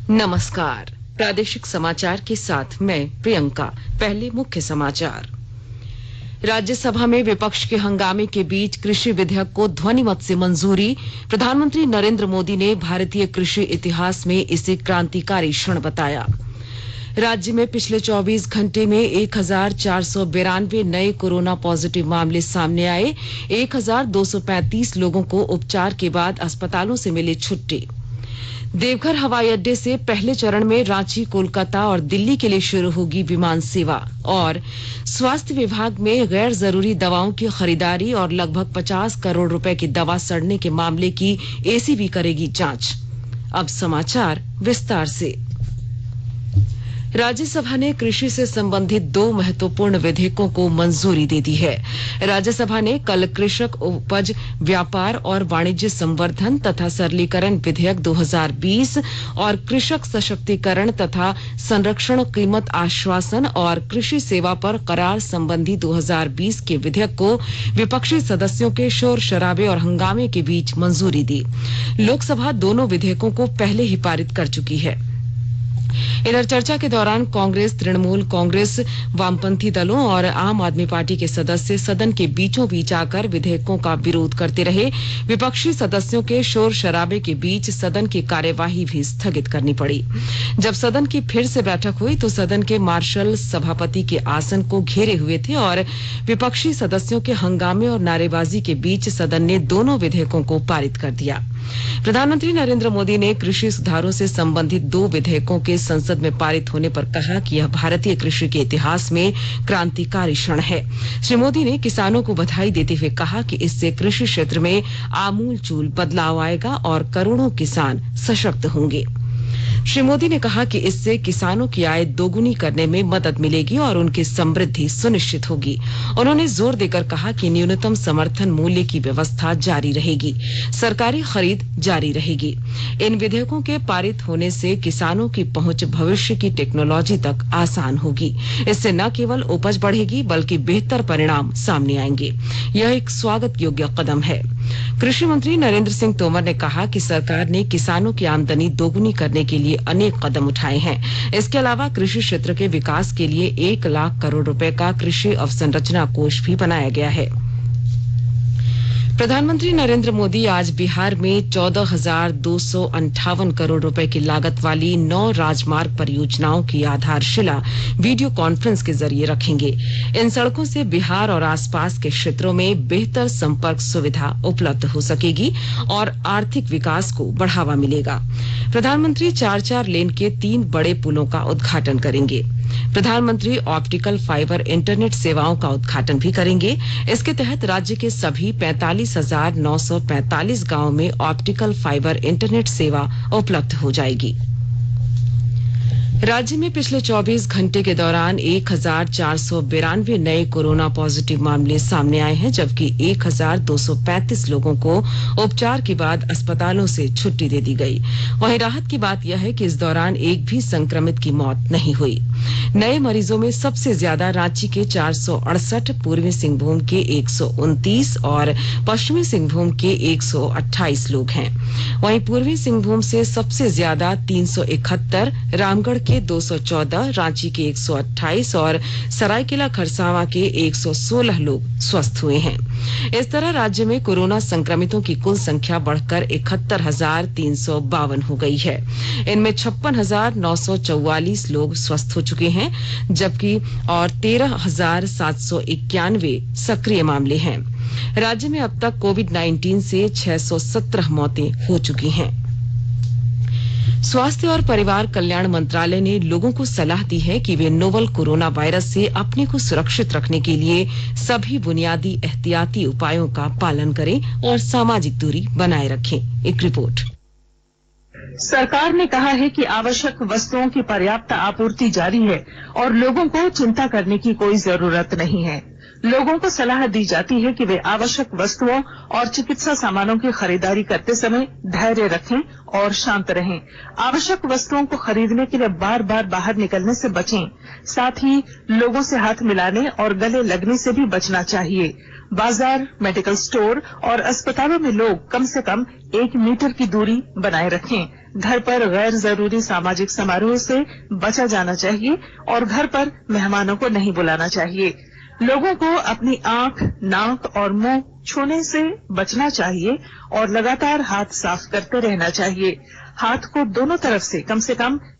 नमस्कार। प्रादेशिक समाचार के साथ मैं प्रियंका। पहले मुख्य समाचार। राज्यसभा में विपक्ष के हंगामे के बीच कृषि विधेयक को ध्वनिमत से मंजूरी। प्रधानमंत्री नरेंद्र मोदी ने भारतीय कृषि इतिहास में इसे क्रांतिकारी क्षण बताया। राज्य में पिछले 24 घंटे में 1492 नए कोरोना पॉजिटिव मामले सामने आए। 1235 लोगों को उपचार के बाद अस्पतालों से मिली छुट्टी। देवघर हवाई अड्डे से पहले चरण में रांची, कोलकाता और दिल्ली के लिए शुरू होगी विमान सेवा। और स्वास्थ्य विभाग में गैर जरूरी दवाओं की खरीदारी और लगभग 50 करोड़ रुपए की दवा सड़ने के मामले की एसीबी करेगी जांच। अब समाचार विस्तार से। राज्यसभा ने कृषि से संबंधित 2 महत्वपूर्ण विधेयकों को मंजूरी दे दी है। राज्यसभा ने कल कृषक उपज व्यापार और वाणिज्य संवर्धन तथा सरलीकरण विधेयक 2020 और कृषक सशक्तिकरण तथा संरक्षण कीमत आश्वासन और कृषि सेवा पर करार संबंधी 2020 के विधेयक को विपक्षी सदस्यों के शोर शराबे और हंगामे के बीच मंजूरी दी। लोकसभा दोनों विधेयकों को पहले ही पारित कर चुकी है। इधर चर्चा के दौरान कांग्रेस, तृणमूल कांग्रेस, वामपंथी दलों और आम आदमी पार्टी के सदस्य सदन के बीचों बीच आकर विधेयकों का विरोध करते रहे। विपक्षी सदस्यों के शोर शराबे के बीच सदन की कार्यवाही भी स्थगित करनी पड़ी। जब सदन की फिर से बैठक हुई तो सदन के मार्शल सभापति के आसन को घेरे हुए थे और विपक्षी सदस्यों के हंगामे और नारेबाजी के बीच सदन ने दोनों विधेयकों को पारित कर दिया। प्रधानमंत्री नरेंद्र मोदी ने कृषि सुधारों से संबंधित 2 विधेयकों के संसद में पारित होने पर कहा कि यह भारतीय कृषि के इतिहास में क्रांतिकारी क्षण है। श्री मोदी ने किसानों को बधाई देते हुए कहा कि इससे कृषि क्षेत्र में आमूलचूल बदलाव आएगा और करोड़ों किसान सशक्त होंगे। श्री मोदी ने कहा कि इससे किसानों की आय दोगुनी करने में मदद मिलेगी और उनकी समृद्धि सुनिश्चित होगी। उन्होंने जोर देकर कहा कि न्यूनतम समर्थन मूल्य की व्यवस्था जारी रहेगी, सरकारी खरीद जारी रहेगी। इन विधेयकों के पारित होने से किसानों की पहुंच भविष्य की टेक्नोलॉजी तक आसान होगी। इससे न केवल उपज बढ़ेगी बल्कि बेहतर परिणाम सामने आएंगे। यह एक स्वागत योग्य कदम है। कृषि मंत्री नरेंद्र सिंह तोमर ने कहा कि सरकार ने किसानों की आमदनी दोगुनी करने के लिए अनेक कदम उठाए हैं। इसके अलावा कृषि क्षेत्र के विकास के लिए 1 लाख करोड़ रुपए का कृषि अवसंरचना कोष भी बनाया गया है। प्रधानमंत्री नरेंद्र मोदी आज बिहार में 14,258 करोड़ रुपए की लागत वाली 9 राजमार्ग परियोजनाओं की आधारशिला वीडियो कॉन्फ्रेंस के जरिए रखेंगे। इन सड़कों से बिहार और आसपास के क्षेत्रों में बेहतर संपर्क सुविधा उपलब्ध हो सकेगी और आर्थिक विकास को बढ़ावा मिलेगा। प्रधानमंत्री 4-4 लेन के 3 बड़े पुलों का उद्घाटन करेंगे। प्रधानमंत्री ऑप्टिकल फाइबर इंटरनेट सेवाओं का उद्घाटन भी करेंगे। इसके तहत राज्य के सभी 45,945 गांवों में ऑप्टिकल फाइबर इंटरनेट सेवा उपलब्ध हो जाएगी। राज्य में पिछले 24 घंटे के दौरान 1492 नए कोरोना पॉजिटिव मामले सामने आए हैं, जबकि 1235 लोगों को उपचार के बाद अस्पतालों से छुट्टी दे दी गई। वहीं राहत की बात यह है कि इस दौरान एक भी संक्रमित की मौत नहीं हुई। नए मरीजों में सबसे ज्यादा रांची के 468, पूर्वी सिंहभूम के 129 और पश्चिमी सिंहभूम के 128 लोग हैं। वहीं पूर्वी सिंहभूम से सबसे ज्यादा 371, रामगढ़ के 214, रांची के 128 और सरायकेला खरसावां के 116 लोग स्वस्थ हुए हैं। इस तरह राज्य में कोरोना संक्रमितों की कुल संख्या बढ़कर 71,352 हो गई है। इनमें 56,944 लोग स्वस्थ हो चुके हैं, जबकि और 13,791 सक्रिय मामले हैं। राज्य में अब तक कोविड-19 से 617 मौतें हो चुकी हैं। स्वास्थ्य और परिवार कल्याण मंत्रालय ने लोगों को सलाह दी है कि वे नोवल कोरोना वायरस से अपने को सुरक्षित रखने के लिए सभी बुनियादी एहतियाती उपायों का पालन करें और सामाजिक दूरी बनाए रखें। एक रिपोर्ट। सरकार ने कहा है कि आवश्यक वस्तुओं की पर्याप्त आपूर्ति जारी है और लोगों को चिंता करने की कोई जरूरत नहीं है। लोगों को सलाह दी जाती है कि वे आवश्यक वस्तुओं और चिकित्सा सामानों की खरीदारी करते समय धैर्य रखें और शांत रहें। आवश्यक वस्तुओं को खरीदने के लिए बार बार बाहर निकलने से बचें। साथ ही लोगों से हाथ मिलाने और गले लगने से भी बचना चाहिए। बाजार, मेडिकल स्टोर और अस्पतालों में लोग कम से कम 1 मीटर की दूरी बनाए रखें। घर पर गैर जरूरी सामाजिक समारोह से बचा जाना चाहिए और घर पर मेहमानों को नहीं बुलाना चाहिए। लोगों को अपनी आंख, नाक और मुंह छूने से बचना चाहिए और लगातार हाथ साफ करते रहना चाहिए। हाथ को दोनों तरफ से कम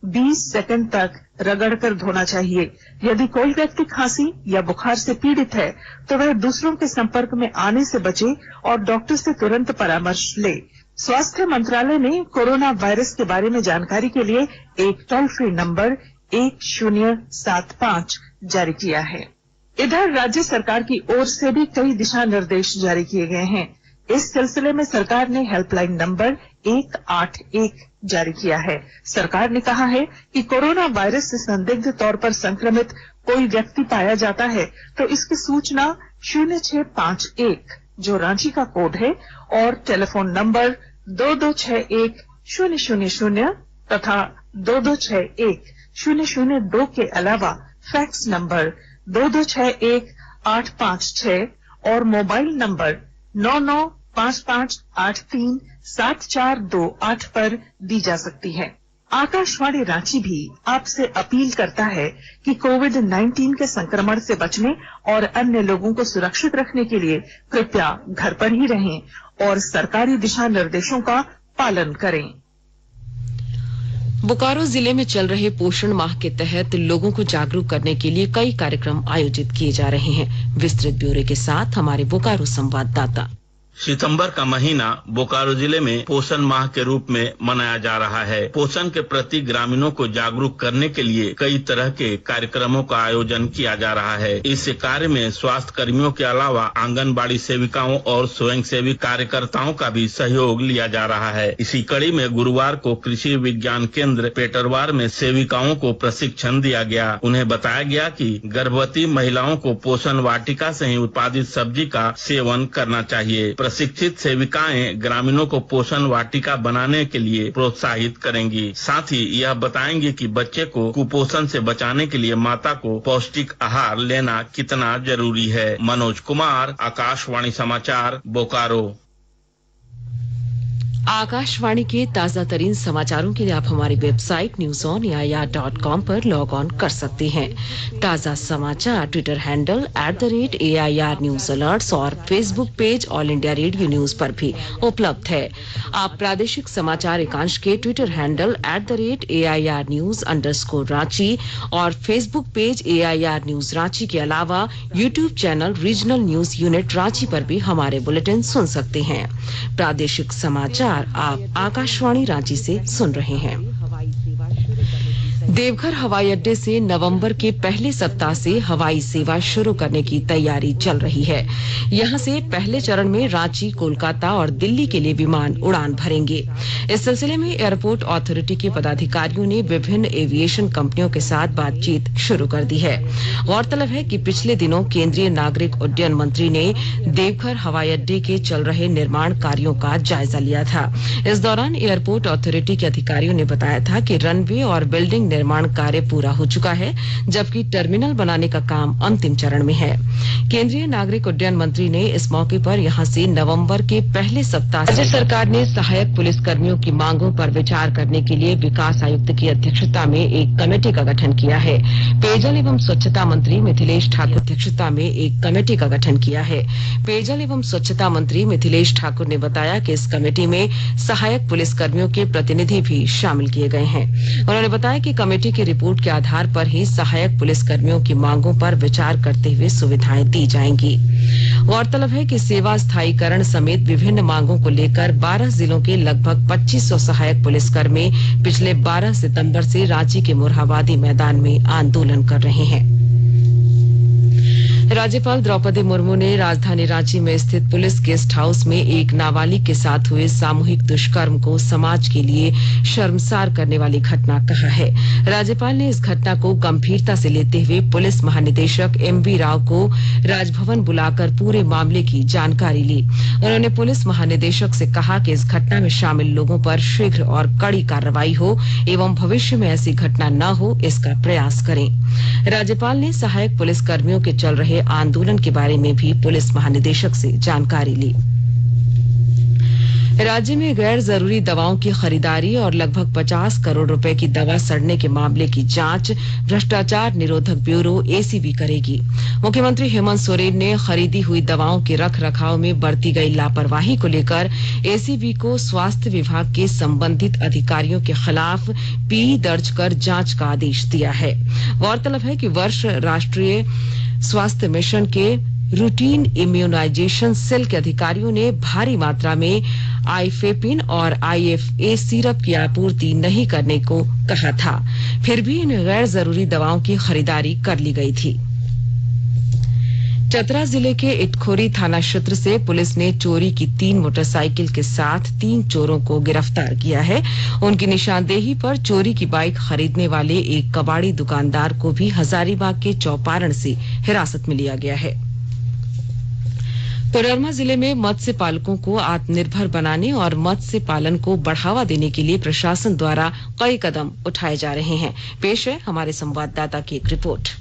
20 सेकंड तक रगड़कर धोना चाहिए। यदि कोई व्यक्ति खांसी या बुखार से पीड़ित है तो वह दूसरों के संपर्क में आने से बचे और डॉक्टर से तुरंत परामर्श ले। स्वास्थ्य मंत्रालय ने कोरोना वायरस के बारे में जानकारी के लिए एक टोल फ्री नंबर 1075 जारी किया है। इधर राज्य सरकार की ओर से भी कई दिशा निर्देश जारी किए गए हैं। इस सिलसिले में सरकार ने हेल्पलाइन नंबर 181 जारी किया है। सरकार ने कहा है कि कोरोना वायरस से संदिग्ध तौर पर संक्रमित कोई व्यक्ति पाया जाता है तो इसकी सूचना 0651 जो रांची का कोड है और टेलीफोन नंबर 2261-000 तथा 2261-002 के अलावा फैक्स नंबर 2261-856 और मोबाइल नंबर 9955837428 पर दी जा सकती है। आकाशवाणी रांची भी आपसे अपील करता है कि कोविड-19 के संक्रमण से बचने और अन्य लोगों को सुरक्षित रखने के लिए कृपया घर पर ही रहें और सरकारी दिशा निर्देशों का पालन करें। बोकारो जिले में चल रहे पोषण माह के तहत लोगों को जागरूक करने के लिए कई कार्यक्रम आयोजित किए जा रहे हैं। विस्तृत ब्यौरे के साथ हमारे बोकारो संवाददाता। सितंबर का महीना बोकारो जिले में पोषण माह के रूप में मनाया जा रहा है। पोषण के प्रति ग्रामीणों को जागरूक करने के लिए कई तरह के कार्यक्रमों का आयोजन किया जा रहा है। इस कार्य में स्वास्थ्य कर्मियों के अलावा आंगनबाड़ी सेविकाओं और स्वयंसेवी कार्यकर्ताओं का भी सहयोग लिया जा रहा है। इसी कड़ी में गुरुवार को कृषि विज्ञान केंद्र पेटरवार में सेविकाओं को प्रशिक्षण दिया गया। उन्हें बताया गया कि गर्भवती महिलाओं को पोषण वाटिका से ही उत्पादित सब्जी का सेवन करना चाहिए। प्रशिक्षित सेविकाएं ग्रामीणों को पोषण वाटिका बनाने के लिए प्रोत्साहित करेंगी। साथ ही यह बताएंगी कि बच्चे को कुपोषण से बचाने के लिए माता को पौष्टिक आहार लेना कितना जरूरी है। मनोज कुमार, आकाशवाणी समाचार, बोकारो। आकाशवाणी के ताजा तरीन समाचारों के लिए आप हमारी वेबसाइट newsonair.com पर लॉग ऑन कर सकते हैं। ताजा समाचार Twitter handle @AIR news alerts और Facebook page All India Radio news पर भी उपलब्ध है। आप प्रादेशिक समाचार एकांश के ट्विटर हैंडल @AIR न्यूज_रांची और Facebook page AIR news Ranchi के अलावा YouTube channel regional news unit Ranchi पर भी हमारे बुलेटिन सुन सकते हैं। प्रादेशिक समाचार आप आकाशवाणी रांची से सुन रहे हैं। देवघर हवाई अड्डे से नवंबर के पहले सप्ताह से हवाई सेवा शुरू करने की तैयारी चल रही है। यहां से पहले चरण में रांची, कोलकाता और दिल्ली के लिए विमान उड़ान भरेंगे। इस सिलसिले में एयरपोर्ट अथॉरिटी के पदाधिकारियों ने विभिन्न एविएशन कंपनियों के साथ बातचीत शुरू कर दी है। गौरतलब है कि पिछले दिनों केंद्रीय नागरिक उड्डयन मंत्री ने देवघर हवाई अड्डे के चल रहे निर्माण कार्यों का जायजा लिया था। इस दौरान एयरपोर्ट अथॉरिटी के अधिकारियों ने बताया था कि रनवे और बिल्डिंग निर्माण कार्य पूरा हो चुका है, जबकि टर्मिनल बनाने का काम अंतिम चरण में है। केंद्रीय नागरिक उड्डयन मंत्री ने इस मौके पर यहां से नवंबर के पहले सप्ताह राज्य सरकार ने सहायक पुलिसकर्मियों की मांगों पर विचार करने के लिए विकास आयुक्त की अध्यक्षता में एक कमेटी का गठन किया है। पेयजल एवं स्वच्छता मंत्री मिथिलेश ठाकुर अध्यक्षता में एक कमेटी का गठन किया है। पेयजल एवं स्वच्छता मंत्री मिथिलेश ठाकुर ने बताया कि इस कमेटी में सहायक पुलिसकर्मियों के प्रतिनिधि भी शामिल किए गए हैं। उन्होंने बताया कि कमेटी की रिपोर्ट के आधार पर ही सहायक पुलिसकर्मियों की मांगों पर विचार करते हुए सुविधाएं दी जाएंगी। गौरतलब है कि सेवा स्थायीकरण समेत विभिन्न मांगों को लेकर 12 जिलों के लगभग 2500 सहायक पुलिसकर्मी पिछले 12 सितंबर से रांची के मोरहाबादी मैदान में आंदोलन कर रहे हैं। राज्यपाल द्रौपदी मुर्मू ने राजधानी रांची में स्थित पुलिस गेस्ट हाउस में एक नाबालिग के साथ हुए सामूहिक दुष्कर्म को समाज के लिए शर्मसार करने वाली घटना कहा है। राज्यपाल ने इस घटना को गंभीरता से लेते हुए पुलिस महानिदेशक MV राव को राजभवन बुलाकर पूरे मामले की जानकारी ली। उन्होंने पुलिस महानिदेशक से कहा कि इस घटना में शामिल लोगों पर शीघ्र और कड़ी कार्रवाई हो एवं भविष्य में ऐसी घटना न हो, इसका प्रयास करें। राज्यपाल ने सहायक पुलिसकर्मियों के चल रहे आंदोलन के बारे में भी पुलिस महानिदेशक से जानकारी ली। राज्य में गैर जरूरी दवाओं की खरीदारी और लगभग 50 करोड़ रुपए की दवा सड़ने के मामले की जांच भ्रष्टाचार निरोधक ब्यूरो एसीबी करेगी। मुख्यमंत्री हेमंत सोरेन ने खरीदी हुई दवाओं के रख रखाव में बरती गई लापरवाही को लेकर एसीबी को स्वास्थ्य विभाग के संबंधित अधिकारियों के खिलाफ पीई दर्ज कर जांच का आदेश दिया है। गौरतलब है कि वर्ष राष्ट्रीय स्वास्थ्य मिशन के रूटीन इम्यूनाइजेशन सेल के अधिकारियों ने भारी मात्रा में आइफेपिन और आईएफए सिरप की आपूर्ति नहीं करने को कहा था, फिर भी इन गैर जरूरी दवाओं की खरीदारी कर ली गई थी। चतरा जिले के इटखोरी थाना क्षेत्र से पुलिस ने चोरी की 3 मोटरसाइकिल के साथ 3 चोरों को गिरफ्तार किया है। उनकी निशानदेही पर चोरी की बाइक खरीदने वाले एक कबाड़ी दुकानदार को भी हजारीबाग के चौपारण से हिरासत में लिया गया है। कोडरमा जिले में मत्स्य पालकों को आत्मनिर्भर बनाने और मत्स्य पालन को बढ़ावा देने के लिए प्रशासन द्वारा कई कदम उठाए जा रहे हैं। पेश है हमारे संवाददाता की एक रिपोर्ट।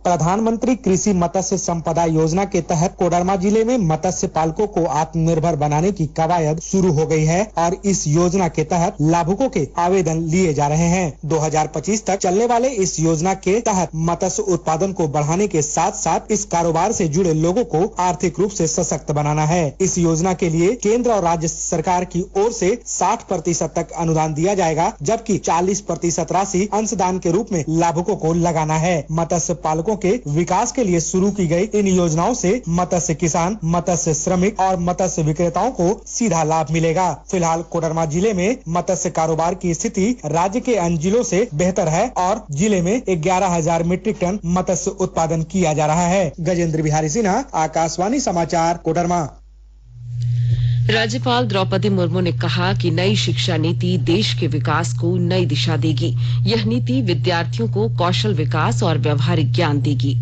प्रधानमंत्री कृषि मत्स्य संपदा योजना के तहत कोडरमा जिले में मत्स्य पालकों को आत्मनिर्भर बनाने की कवायद शुरू हो गई है और इस योजना के तहत लाभुकों के आवेदन लिए जा रहे हैं। 2025 तक चलने वाले इस योजना के तहत मत्स्य उत्पादन को बढ़ाने के साथ साथ इस कारोबार से जुड़े लोगों को आर्थिक रूप से सशक्त बनाना है। इस योजना के लिए केंद्र और राज्य सरकार की ओर से 60% तक अनुदान दिया जाएगा, जबकि 40% राशि अंशदान के रूप में लाभुकों को लगाना है। मत्स्य पालकों के विकास के लिए शुरू की गई इन योजनाओं से मत्स्य किसान, मत्स्य श्रमिक और मत्स्य विक्रेताओं को सीधा लाभ मिलेगा। फिलहाल कोडरमा जिले में मत्स्य कारोबार की स्थिति राज्य के अन्य जिलों से बेहतर है और जिले में 11,000 मीट्रिक टन मत्स्य उत्पादन किया जा रहा है। गजेंद्र बिहारी सिन्हा, आकाशवाणी समाचार, कोडरमा। राज्यपाल द्रौपदी मुर्मू ने कहा कि नई शिक्षा नीति देश के विकास को नई दिशा देगी। यह नीति विद्यार्थियों को कौशल विकास और व्यवहारिक ज्ञान देगी।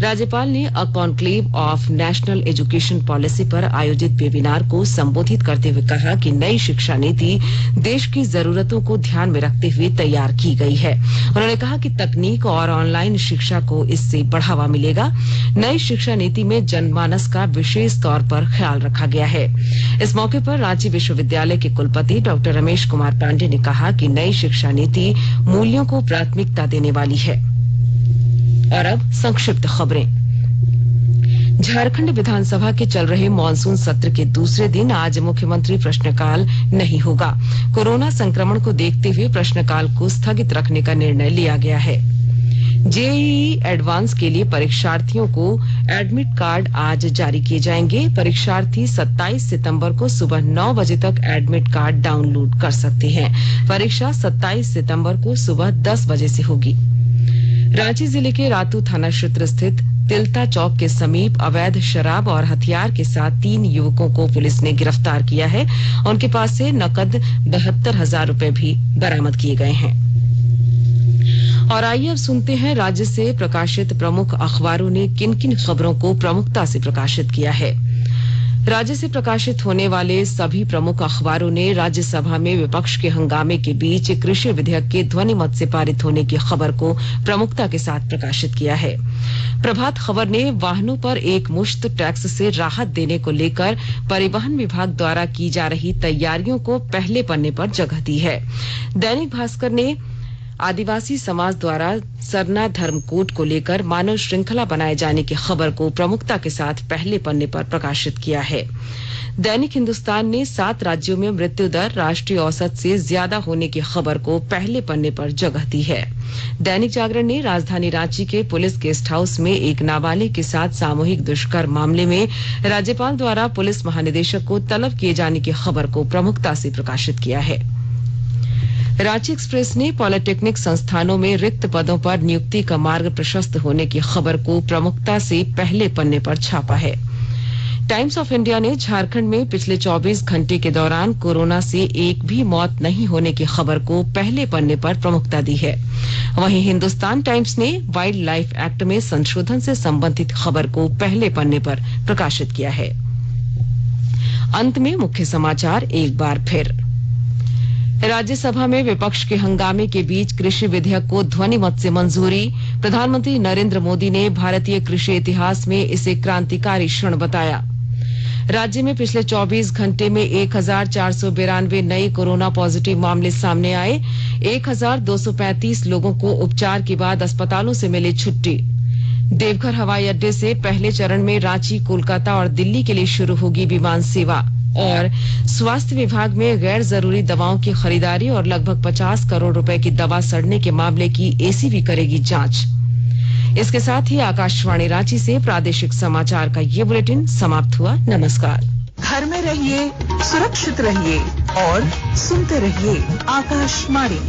राज्यपाल ने a conclave of national education policy पर आयोजित वेबिनार को संबोधित करते हुए कहा कि नई शिक्षा नीति देश की जरूरतों को ध्यान में रखते हुए तैयार की गई है। उन्होंने कहा कि तकनीक और ऑनलाइन शिक्षा को इससे बढ़ावा मिलेगा। नई शिक्षा नीति में जनमानस का विशेष तौर पर ख्याल रखा गया है। इस मौके पर रांची विश्वविद्यालय के कुलपति डॉक्टर रमेश कुमार पांडे ने कहा कि नई शिक्षा नीति मूल्यों को प्राथमिकता देने वाली है। और अब संक्षिप्त खबरें। झारखंड विधानसभा के चल रहे मॉनसून सत्र के दूसरे दिन आज मुख्यमंत्री प्रश्नकाल नहीं होगा। कोरोना संक्रमण को देखते हुए प्रश्नकाल को स्थगित रखने का निर्णय लिया गया है। जेईई एडवांस के लिए परीक्षार्थियों को एडमिट कार्ड आज जारी किए जाएंगे। परीक्षार्थी 27 सितंबर को सुबह 9 बजे तक एडमिट कार्ड डाउनलोड कर सकते हैं। परीक्षा 27 सितंबर को सुबह 10 बजे से होगी। रांची जिले के रातू थाना क्षेत्र स्थित तिलता चौक के समीप अवैध शराब और हथियार के साथ 3 युवकों को पुलिस ने गिरफ्तार किया है। उनके पास से नकद 72,000 रुपए भी बरामद किए गए हैं। और आइए अब सुनते हैं राज्य से प्रकाशित प्रमुख अखबारों ने किन किन खबरों को प्रमुखता से प्रकाशित किया है। राज्य से प्रकाशित होने वाले सभी प्रमुख अखबारों ने राज्यसभा में विपक्ष के हंगामे के बीच कृषि विधेयक के ध्वनि मत से पारित होने की खबर को प्रमुखता के साथ प्रकाशित किया है। प्रभात खबर ने वाहनों पर एक मुश्त टैक्स से राहत देने को लेकर परिवहन विभाग द्वारा की जा रही तैयारियों को पहले पन्ने पर जगह दी है। दैनिक भास्कर ने आदिवासी समाज द्वारा सरना धर्म कोड को लेकर मानव श्रृंखला बनाए जाने की खबर को प्रमुखता के साथ पहले पन्ने पर प्रकाशित किया है। दैनिक हिंदुस्तान ने 7 राज्यों में मृत्यु दर राष्ट्रीय औसत से ज्यादा होने की खबर को पहले पन्ने पर जगह दी है। दैनिक जागरण ने राजधानी रांची के पुलिस गेस्ट हाउस में एक नाबालिग के साथ सामूहिक दुष्कर्म मामले में राज्यपाल द्वारा पुलिस महानिदेशक को तलब किए जाने की खबर को प्रमुखता से प्रकाशित किया है। रांची एक्सप्रेस ने पॉलिटेक्निक संस्थानों में रिक्त पदों पर नियुक्ति का मार्ग प्रशस्त होने की खबर को प्रमुखता से पहले पन्ने पर छापा है। टाइम्स ऑफ इंडिया ने झारखंड में पिछले 24 घंटे के दौरान कोरोना से एक भी मौत नहीं होने की खबर को पहले पन्ने पर प्रमुखता दी है। वहीं हिंदुस्तान टाइम्स ने वाइल्ड लाइफ एक्ट में संशोधन से संबंधित खबर को पहले पन्ने पर प्रकाशित किया है। अंत में मुख्य समाचार एक बार फिर। राज्यसभा में विपक्ष के हंगामे के बीच कृषि विधेयक को ध्वनि मत से मंजूरी। प्रधानमंत्री नरेंद्र मोदी ने भारतीय कृषि इतिहास में इसे क्रांतिकारी क्षण बताया। राज्य में पिछले 24 घंटे में 1492 नए कोरोना पॉजिटिव मामले सामने आए। 1235 लोगों को उपचार के बाद अस्पतालों से मिली छुट्टी। देवघर हवाई अड्डे से पहले चरण में रांची, कोलकाता और दिल्ली के लिए शुरू होगी विमान सेवा। और स्वास्थ्य विभाग में गैर जरूरी दवाओं की खरीदारी और लगभग 50 करोड़ रुपए की दवा सड़ने के मामले की एसीबी करेगी जांच। इसके साथ ही आकाशवाणी रांची से प्रादेशिक समाचार का ये बुलेटिन समाप्त हुआ। नमस्कार। घर में रहिए, सुरक्षित रहिए और सुनते रहिए आकाशवाणी।